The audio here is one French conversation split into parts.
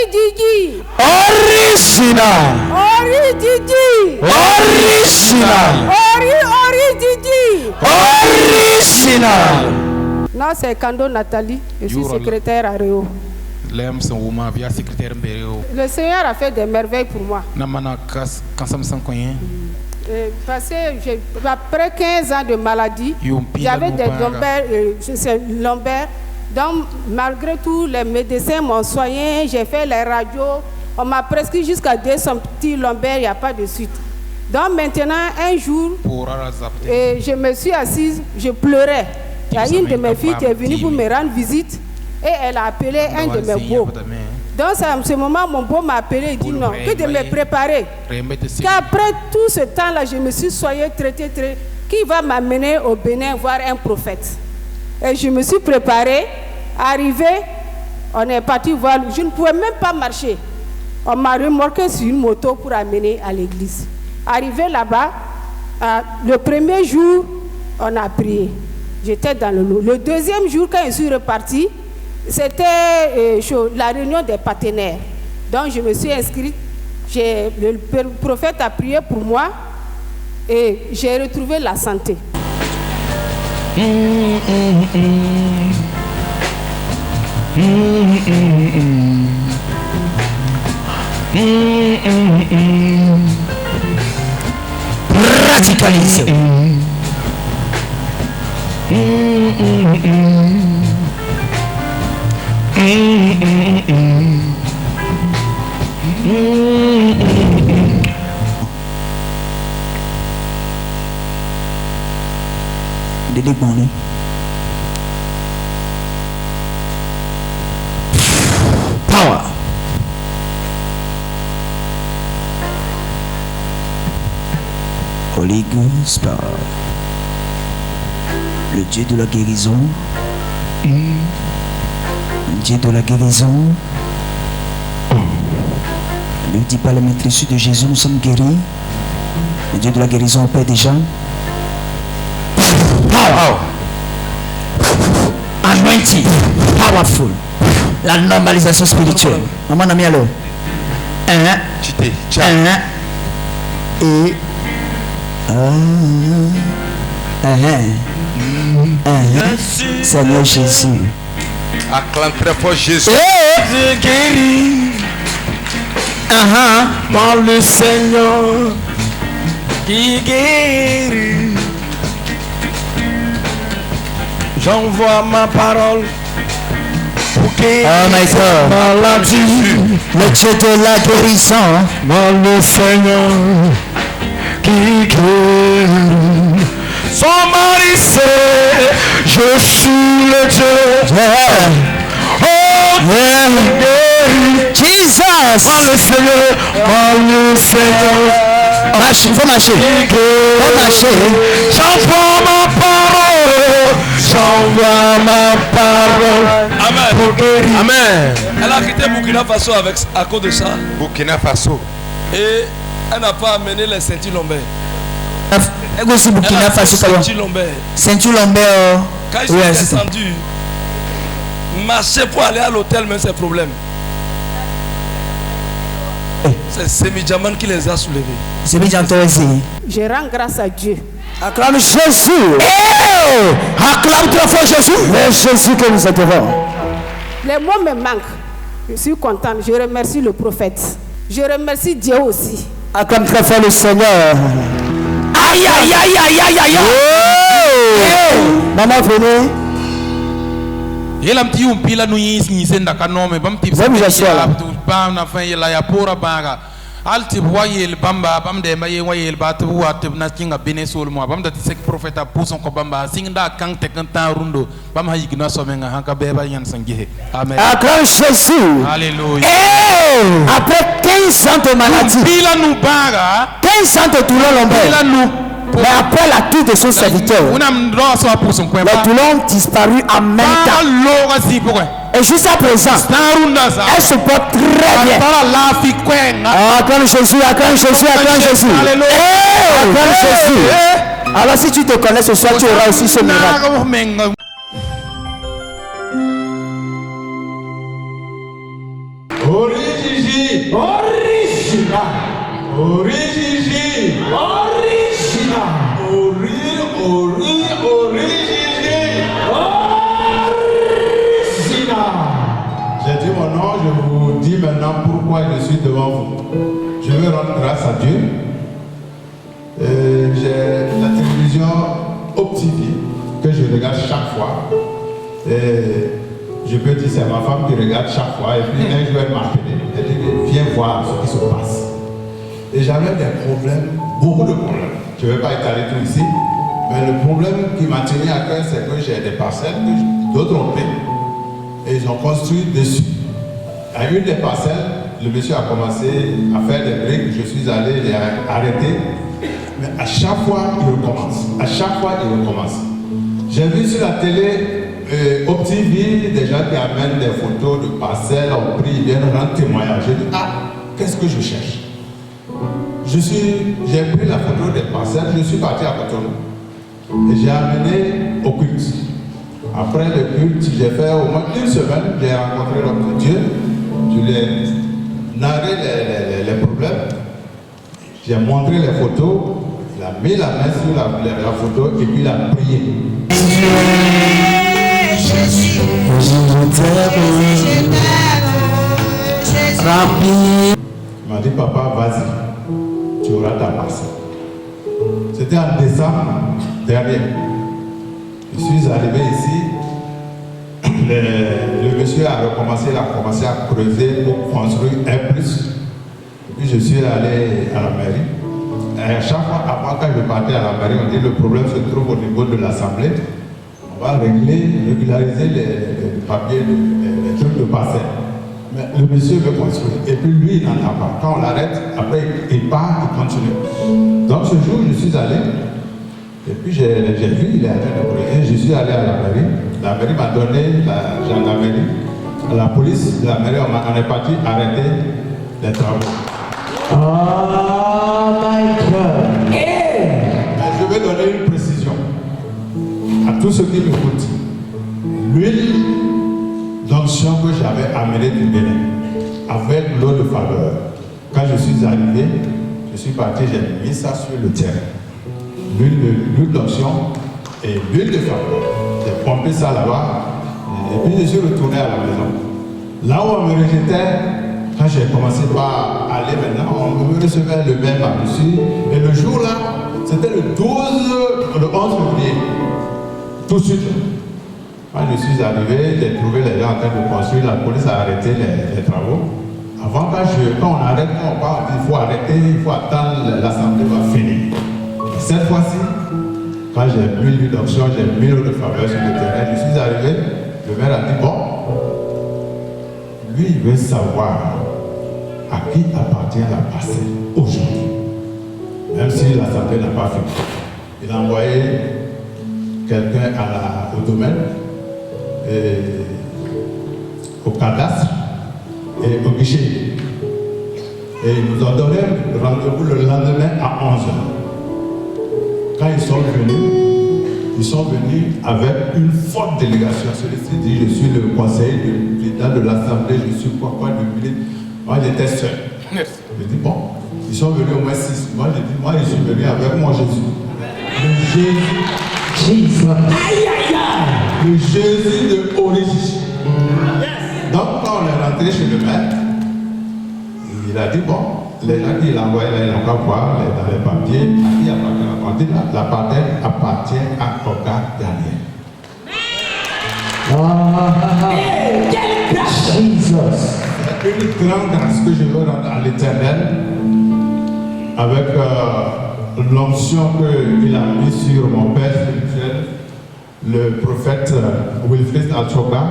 Orididi. Original. Orididi. Original. Orididi. Original. Non, c'est Kando Nathalie. Je suis secrétaire à Réo. Le Seigneur a fait des merveilles pour moi. Parce que après 15 ans de maladie, j'avais des lombaires. Donc, malgré tout, les médecins m'ont soigné. J'ai fait les radios. On m'a prescrit jusqu'à 200 petits lombaires. Il n'y a pas de suite. Donc, maintenant, un jour, je me suis assise, je pleurais. Il y a une de mes filles qui est venue pour me rendre visite. Et elle a appelé un de mes beaux. Donc, à ce moment, mon beau m'a appelé et dit non, que de me préparer. Qu'après tout ce temps-là, je me suis soigné, traité, qui va m'amener au Bénin voir un prophète. Et je me suis préparé. Arrivé, on est parti voir. Je ne pouvais même pas marcher. On m'a remorqué sur une moto pour amener à l'église. Arrivé là-bas, le premier jour, on a prié. J'étais dans le lot. Le deuxième jour, quand je suis reparti, c'était la réunion des partenaires. Donc je me suis inscrite. Le prophète a prié pour moi et j'ai retrouvé la santé. Radicalisé. Power. Holy Ghost Power. Le Dieu de la guérison. Le Dieu de la guérison. Ne dis pas la maîtrise de Jésus, nous sommes guéris. Le Dieu de la guérison opère déjà. Power. Anointing. Powerful. La normalisation spirituelle. Maman n'a mis alors. Seigneur Jésus. Acclame très fort Jésus. Jésus guérit. Par le Seigneur qui guérit. J'envoie ma parole pour guérir maladie. Le Dieu de la guérison. Par le Seigneur qui guérit. Son mari c'est, je suis le Dieu. Oh, guéri. Jesus. Par le Seigneur, par le Seigneur. Marche, il faut marcher. Il faut marcher. J'envoie ma parole. J'envoie ma parole. Amen. Pour guérir. Amen. Elle a quitté Burkina Faso à cause de ça. Burkina Faso. Et elle n'a pas amené les ceintures lombaires. Elle aussi Burkina Faso. Ceinture lombaire. Ceinture lombaire. Quand ils sont descendus, marcher pour aller à l'hôtel, même c'est problème. C'est Semi-Diamant qui les a soulevés. Je rends grâce à Dieu. Acclame Jésus. Acclame très fort Jésus. C'est Jésus que nous adorons. Les mots me manquent. Je suis contente. Je remercie le prophète. Je remercie Dieu aussi. Acclame très fort le Seigneur. Aïe aïe aïe aïe aïe aïe. Maman venez. Yelam ti umpila nu yis ni senda kanome bam tip sa bam na fa yela ya pora banga alti wayel bamba bam de maye wayel bat wat na kinga bene sol mo bam da ti sek prophète pouson ko bamba singda kan te kan ta rundo bam ha yigna so menga hanka beba yan sangihe amen. Acclame Jésus. Alléluia. Après 15 ans de maladie, bila nu banga 15 ans de douleur lombaire, mais après la tour de son serviteur, les douleurs ont disparu en même temps. Et jusqu'à présent, elle se porte très bien. Acclame Jésus, acclame Jésus, acclame Jésus. Acclame Jésus. Alors si tu te connais ce soir, tu auras aussi ce miracle. Original. fois je suis devant vous. Je veux rendre grâce à Dieu. J'ai la télévision OpTV que je regarde chaque fois. Et je peux dire c'est ma femme qui regarde chaque fois. Et puis un jour elle m'a appelé. Elle dit viens voir ce qui se passe. Et j'avais des problèmes, beaucoup de problèmes. Je ne vais pas étaler tout ici. Mais le problème qui m'a tenu à cœur, c'est que j'ai des parcelles que d'autres ont pris. Et ils ont construit dessus. À une des parcelles, le monsieur a commencé à faire des briques. Je suis allé les arrêter. Mais à chaque fois, il recommence. À chaque fois, il recommence. J'ai vu sur la télé OpTV des gens qui amènent des photos de parcelles en prix, ils viennent rendre témoignage. J'ai dit, qu'est-ce que je cherche? J'ai pris la photo des parcelles, je suis parti à Cotonou. Et j'ai amené au culte. Après le culte, j'ai fait au moins une semaine, j'ai rencontré l'homme de Dieu. Je lui ai narré les problèmes. J'ai montré les photos. Il a mis la main sur la photo et puis il a prié. Il m'a dit, papa, vas-y, tu auras ta parcelle. C'était en décembre dernier. Je suis arrivé ici. Le monsieur a recommencé, il a commencé à creuser pour construire un plus. Et puis je suis allé à la mairie. Et à chaque fois, avant quand je partais à la mairie, on dit le problème se trouve au niveau de l'Assemblée. On va régulariser les papiers, les trucs de parcelle. Mais le monsieur veut construire. Et puis lui, il n'entend pas. Quand on l'arrête, après il part, il continue. Donc ce jour, je suis allé. Et puis j'ai vu, il est en train de prier. Je suis allé à la mairie. La mairie m'a donné la gendarmerie. La police de la mairie, on est parti arrêter les travaux. Oh my God! Mais je vais donner une précision à tous ceux qui m'écoutent. L'huile d'onction que j'avais amenée du Bénin avec l'eau de faveur, quand je suis arrivé, je suis parti, j'ai mis ça sur le terrain. L'huile d'onction et l'huile de faveur. J'ai pompé ça là-bas et puis je suis retourné à la maison. Là où on me rejetait, quand j'ai commencé par aller maintenant, on me recevait le même par-dessus. Et le jour là, c'était le 11 février. Tout de suite. Quand je suis arrivé, j'ai trouvé les gens en train de construire. La police a arrêté les travaux. Avant, quand on arrête, quand on parle, il faut arrêter, il faut attendre, l'Assemblée va finir. Et cette fois-ci, quand j'ai mis l'huile d'onction, j'ai mis l'eau de faveur sur le terrain, je suis arrivé, le maire a dit, bon, lui, il veut savoir à qui appartient la parcelle aujourd'hui. Même si l'Assemblée n'a pas fini. Il a envoyé quelqu'un au domaine, au cadastre et au guichet. Et ils nous ont donné rendez-vous le lendemain à 11h. Quand ils sont venus avec une forte délégation. Celui-ci dit, je suis le conseiller du président de l'Assemblée, je suis quoi du ministre. Moi j'étais seul. Je dis bon, ils sont venus au moins 6. Moi j'ai dit, moi je suis venu avec moi Jésus. Le Jésus. Le Jésus de origine. Donc quand on est rentré chez le maire, il a dit bon, les gens qui l'ont envoyé là, ils n'ont qu'à voir dans les papiers, à qui appartient la partie. La partie appartient à Oga Daniel. Jesus. Une grande grâce que je veux rendre à l'Éternel avec l'onction qu'il a mis sur mon père spirituel, le prophète Wilfrid Alchoga.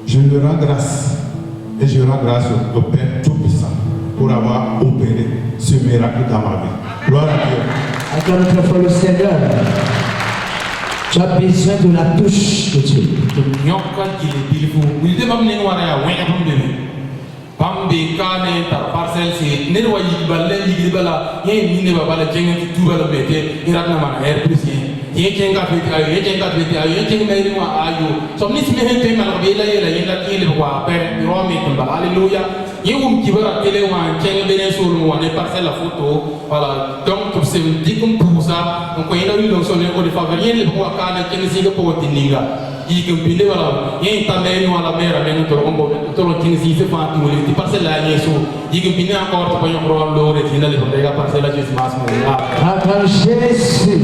Je lui rends grâce et je rends grâce au Père Tout-Puissant pour avoir opéré ce miracle dans ma vie. Gloire à Dieu. Encore une fois, le Seigneur. Tu as besoin de la touche de Dieu. Pambe kane tar parcel se ne wa yigballe bala ye mine bala jenga ti tubala bete iratna mana air plus ye jenga bete ayo ye jenga mai wa ayo so ni sime hente mala be la yenda kile wa per romi tamba haleluya ye kibara tele wa jenga bene solo wa ne parcel la photo voilà donc pour se dikum pour ça donc yenda wi donc sonne ko de favorier le wa kana kenzi ko tininga il que bile voilà il est allé nous à la mer avec nous tout le temps si c'est pas tout les parcelles là yeso il que bine encore pour y croire l'eau et finale pour les parcelles là juste masse là Acclame Jésus.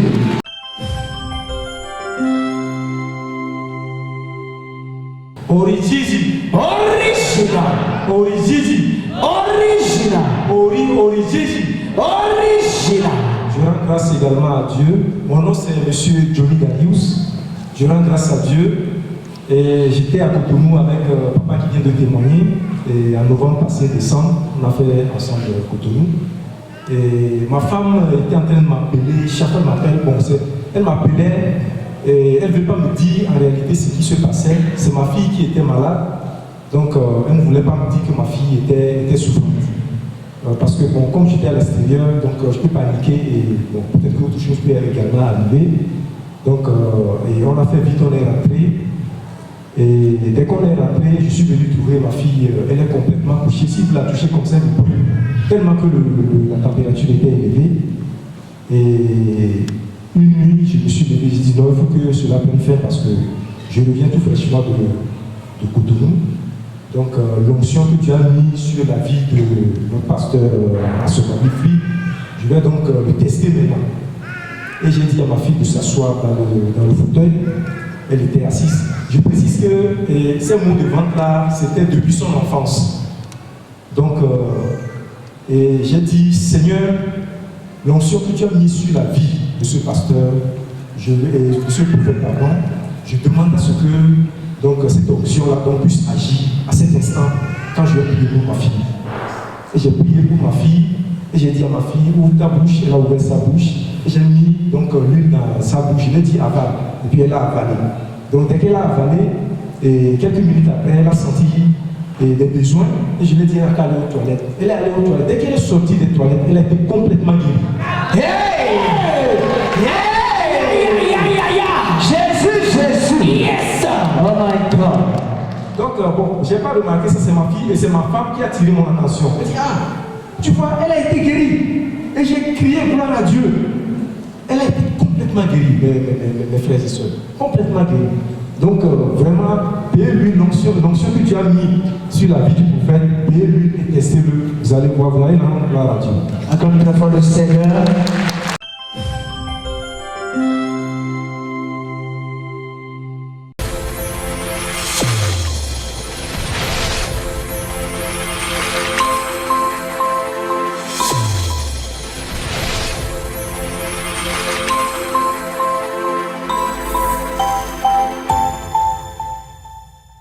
Origigi, Original. origigi, Original. origigi. Original. Je rends grâce également à Dieu. Mon nom c'est Monsieur Johnny Darius. Je rends grâce à Dieu. Et j'étais à Cotonou avec papa qui vient de témoigner. Et en novembre passé, décembre, on a fait ensemble Cotonou. Et ma femme était en train de m'appeler. Chaque fois qu'elle m'appelle, bon, elle m'appelait. Et elle ne veut pas me dire en réalité ce qui se passait. C'est ma fille qui était malade. Donc elle ne voulait pas me dire que ma fille était souffrante. Parce que bon, comme j'étais à l'extérieur, donc je peux paniquer et bon, peut-être que autre chose peut également arriver. Donc et on a fait vite, on est rentré. Et dès qu'on est rentré, je suis venu trouver ma fille, elle est complètement couchée. Si vous la touchez comme ça, elle brûle. Tellement que la température était élevée. Et une nuit, je me suis levé, j'ai dit non, il faut que cela prenne fin parce que je reviens tout fraîchement de Cotonou. Donc l'onction que Dieu a mis sur la vie de notre pasteur à ce moment-là, je vais donc le tester maintenant. Et j'ai dit à ma fille de s'asseoir dans le fauteuil. Elle était assise. Je précise que ces mots de vente là, c'était depuis son enfance. Donc, et j'ai dit, Seigneur, l'onction que tu as mis sur la vie de ce pasteur, de ce prophète, pardon, je demande à ce que donc, cette onction-là puisse agir à cet instant quand je vais prier pour ma fille. Et j'ai prié pour ma fille, et j'ai dit à ma fille, ouvre ta bouche. Elle a ouvert sa bouche, et j'ai mis donc l'huile dans sa bouche. Je lui ai dit avale, et puis elle a avalé. Donc dès qu'elle a avalé, et quelques minutes après, elle a senti des besoins, et je lui ai dit qu'elle allait aux toilettes. Elle est allée aux toilettes. Dès qu'elle est sortie des toilettes, elle a été complètement guérie. Hey! Jésus! Yes! Oh my God! Donc bon, j'ai pas remarqué ça, c'est ma fille, et c'est ma femme qui a attiré mon attention. Elle dit, tu vois, elle a été guérie. Et j'ai crié gloire à Dieu. Elle a été complètement guérie, mes frères et sœurs. Complètement guérie. Donc vraiment, payez-lui l'onction que tu as mis sur la vie du prophète, payez-lui et testez-le. Vous allez voir, vous allez rendre gloire à Dieu. Encore une fois le Seigneur.